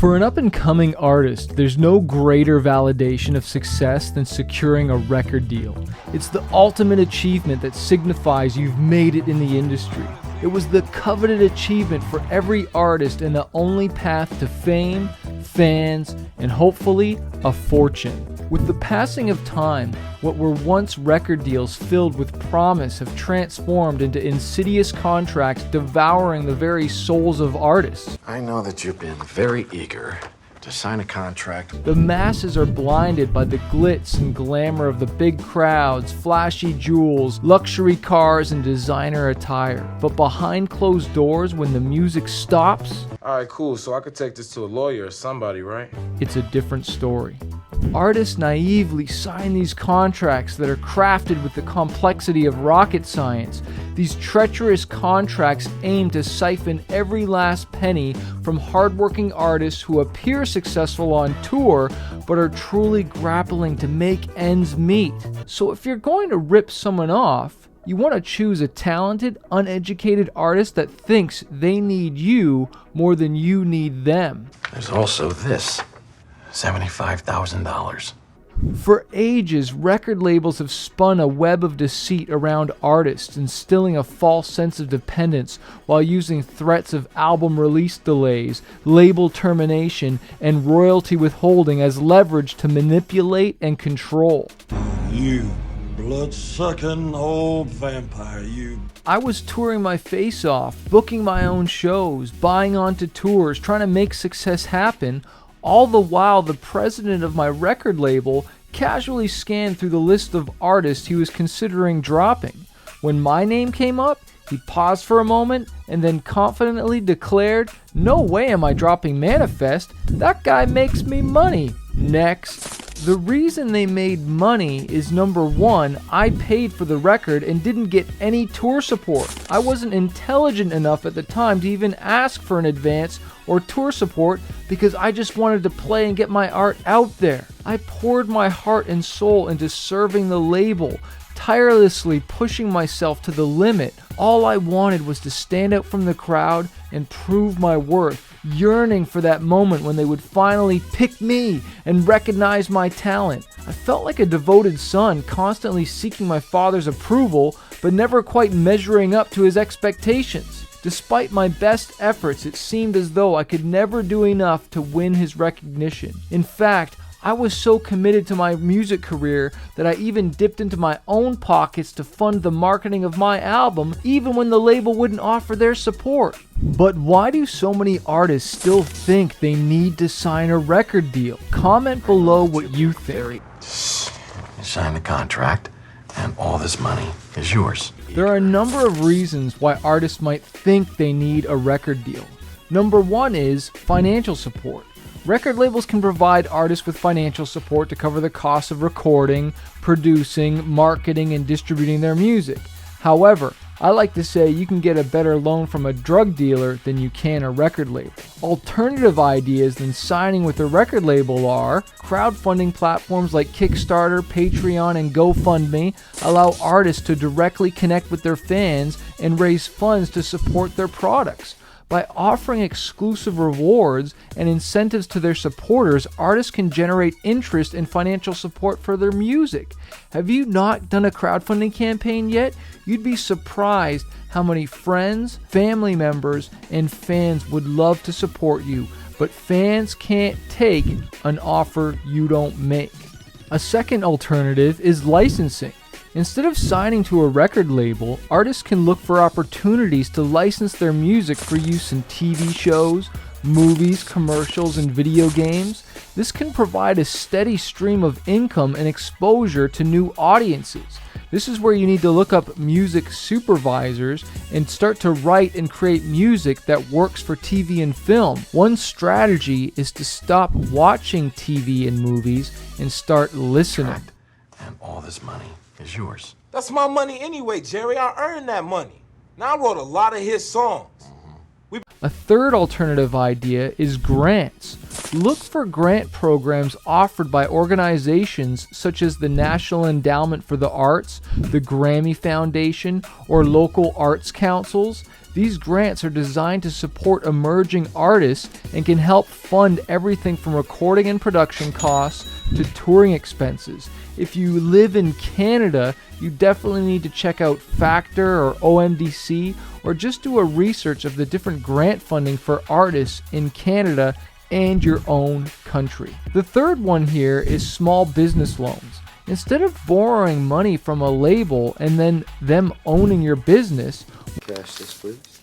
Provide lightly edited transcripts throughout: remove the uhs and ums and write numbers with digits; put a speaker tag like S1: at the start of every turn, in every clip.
S1: For an up-and-coming artist, there's no greater validation of success than securing a record deal. It's the ultimate achievement that signifies you've made it in the industry. It was the coveted achievement for every artist and the only path to fame, fans, and hopefully a fortune. With the passing of time, what were once record deals filled with promise have transformed into insidious contracts devouring the very souls of artists.
S2: I know that you've been very eager to sign a contract.
S1: The masses are blinded by the glitz and glamour of the big crowds, flashy jewels, luxury cars, and designer attire. But behind closed doors, when the music stops,
S3: all right, cool. So I could take this to a lawyer or somebody, right?
S1: it's a different story. Artists naively sign these contracts that are crafted with the complexity of rocket science. These treacherous contracts aim to siphon every last penny from hardworking artists who appear successful on tour but are truly grappling to make ends meet. So if you're going to rip someone off, you want to choose a talented, uneducated artist that thinks they need you more than you need them.
S2: There's also this. $75,000.
S1: For ages, record labels have spun a web of deceit around artists, instilling a false sense of dependence while using threats of album release delays, label termination, and royalty withholding as leverage to manipulate and control.
S4: You blood-sucking old vampire, you.
S1: I was touring my face off, booking my own shows, buying onto tours, trying to make success happen. All the while, the president of my record label casually scanned through the list of artists he was considering dropping. When my name came up, he paused for a moment and then confidently declared, "No way am I dropping Manifest. That guy makes me money." Next. The reason they made money is number one, I paid for the record and didn't get any tour support. I wasn't intelligent enough at the time to even ask for an advance or tour support because I just wanted to play and get my art out there. I poured my heart and soul into serving the label, tirelessly pushing myself to the limit. All I wanted was to stand out from the crowd and prove my worth, yearning for that moment when they would finally pick me and recognize my talent. I felt like a devoted son, constantly seeking my father's approval, but never quite measuring up to his expectations. Despite my best efforts, it seemed as though I could never do enough to win his recognition. In fact, I was so committed to my music career that I even dipped into my own pockets to fund the marketing of my album, even when the label wouldn't offer their support. But why do so many artists still think they need to sign a record deal? Comment below what you think.
S2: You sign the contract, and all this money is yours.
S1: There are a number of reasons why artists might think they need a record deal. Number one is financial support. Record labels can provide artists with financial support to cover the costs of recording, producing, marketing, and distributing their music. However, I like to say you can get a better loan from a drug dealer than you can a record label. Alternative ideas than signing with a record label are crowdfunding platforms like Kickstarter, Patreon, and GoFundMe allow artists to directly connect with their fans and raise funds to support their products. By offering exclusive rewards and incentives to their supporters, artists can generate interest and financial support for their music. Have you not done a crowdfunding campaign yet? You'd be surprised how many friends, family members, and fans would love to support you, but fans can't take an offer you don't make. A second alternative is licensing. Instead of signing to a record label, artists can look for opportunities to license their music for use in TV shows, movies, commercials, and video games. This can provide a steady stream of income and exposure to new audiences. This is where you need to look up music supervisors and start to write and create music that works for TV and film. One strategy is to stop watching TV and movies and start listening.
S2: And all this money is yours.
S3: That's my money anyway, Jerry. I earned that money. Now I wrote a lot of his songs.
S1: A third alternative idea is grants. Look for grant programs offered by organizations such as the National Endowment for the Arts, the Grammy Foundation, or local arts councils. These grants are designed to support emerging artists and can help fund everything from recording and production costs to touring expenses. If you live in Canada, you definitely need to check out Factor or OMDC, or just do a research of the different grant funding for artists in Canada and your own country. The third one here is small business loans. Instead of borrowing money from a label and then them owning your business,
S5: Cash this, please.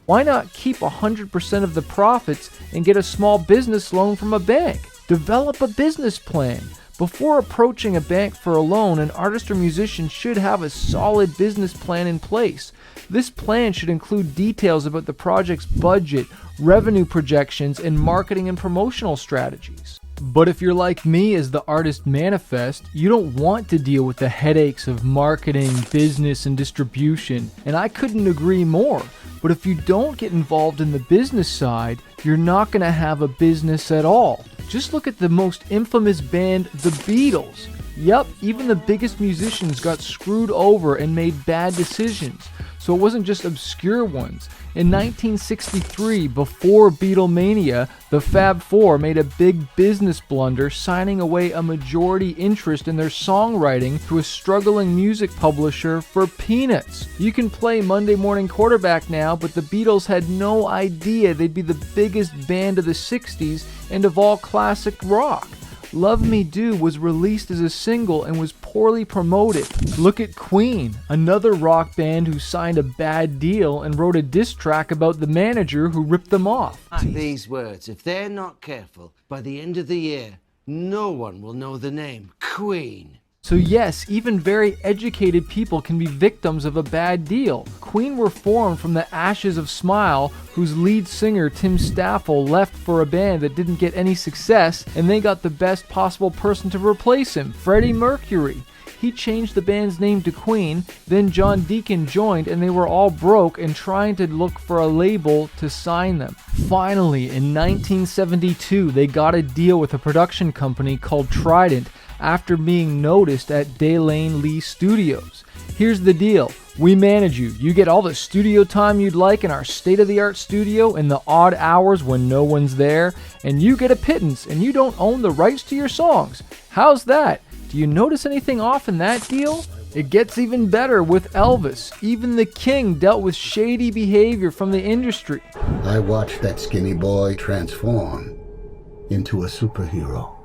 S1: why not keep 100% of the profits and get a small business loan from a bank? Develop a business plan. Before approaching a bank for a loan, an artist or musician should have a solid business plan in place. This plan should include details about the project's budget, revenue projections, and marketing and promotional strategies. But if you're like me as the artist manifest, you don't want to deal with the headaches of marketing, business, and distribution, and I couldn't agree more. But if you don't get involved in the business side, you're not going to have a business at all. Just look at the most infamous band, the Beatles. Yup, even the biggest musicians got screwed over and made bad decisions. So it wasn't just obscure ones. In 1963, before Beatlemania, the Fab Four made a big business blunder, signing away a majority interest in their songwriting to a struggling music publisher for peanuts. You can play Monday Morning Quarterback now, but the Beatles had no idea they'd be the biggest band of the 60s and of all classic rock. Love Me Do was released as a single and was poorly promoted. Look at Queen, another rock band who signed a bad deal and wrote a diss track about the manager who ripped them off.
S6: These words, if they're not careful, by the end of the year, no one will know the name Queen.
S1: So yes, even very educated people can be victims of a bad deal. Queen were formed from the ashes of Smile, whose lead singer Tim Staffel left for a band that didn't get any success, and they got the best possible person to replace him, Freddie Mercury. He changed the band's name to Queen, then John Deacon joined, and they were all broke and trying to look for a label to sign them. Finally, in 1972, they got a deal with a production company called Trident after being noticed at Delaine Lee Studios. Here's the deal. We manage you. You get all the studio time you'd like in our state-of-the-art studio in the odd hours when no one's there, and you get a pittance and you don't own the rights to your songs. How's that? Do you notice anything off in that deal? It gets even better with Elvis. Even the King dealt with shady behavior from the industry.
S7: I watched that skinny boy transform into a superhero.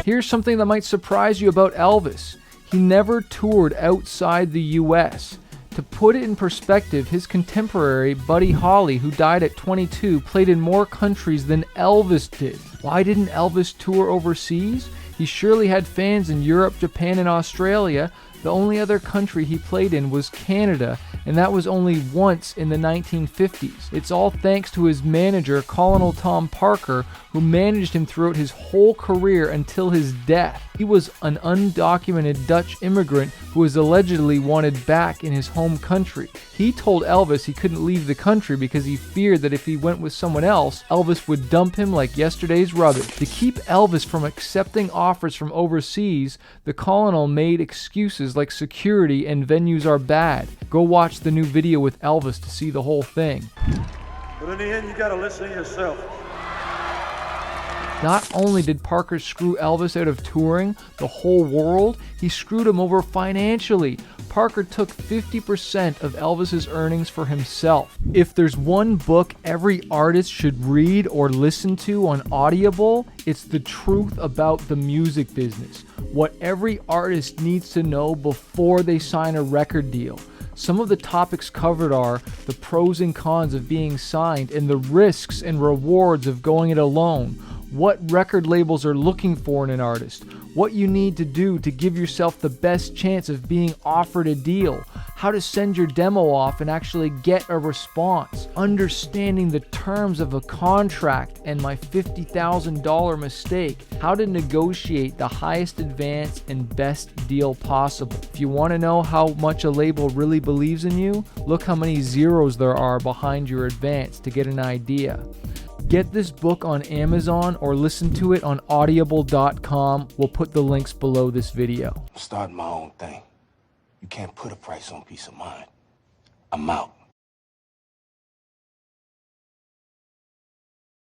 S1: Here's something that might surprise you about Elvis. He never toured outside the US. To put it in perspective, his contemporary, Buddy Holly, who died at 22, played in more countries than Elvis did. Why didn't Elvis tour overseas? He surely had fans in Europe, Japan, and Australia. The only other country he played in was Canada, and that was only once in the 1950s. It's all thanks to his manager, Colonel Tom Parker, who managed him throughout his whole career until his death. He was an undocumented Dutch immigrant who was allegedly wanted back in his home country. He told Elvis he couldn't leave the country because he feared that if he went with someone else, Elvis would dump him like yesterday's rubbish. To keep Elvis from accepting offers from overseas, the Colonel made excuses like security and venues are bad. Go watch the new video with Elvis to see the whole thing.
S4: But in the end, you gotta listen to yourself.
S1: Not only did Parker screw Elvis out of touring the whole world, he screwed him over financially. Parker took 50% of Elvis's earnings for himself. If there's one book every artist should read or listen to on Audible, it's The Truth About the Music Business. What every artist needs to know before they sign a record deal. Some of the topics covered are the pros and cons of being signed and the risks and rewards of going it alone. What record labels are looking for in an artist, what you need to do to give yourself the best chance of being offered a deal, how to send your demo off and actually get a response, understanding the terms of a contract and my $50,000 mistake, how to negotiate the highest advance and best deal possible. If you want to know how much a label really believes in you, look how many zeros there are behind your advance to get an idea. Get this book on Amazon or listen to it on audible.com. We'll put the links below this video.
S3: Start my own thing. You can't put a price on peace of mind. I'm out.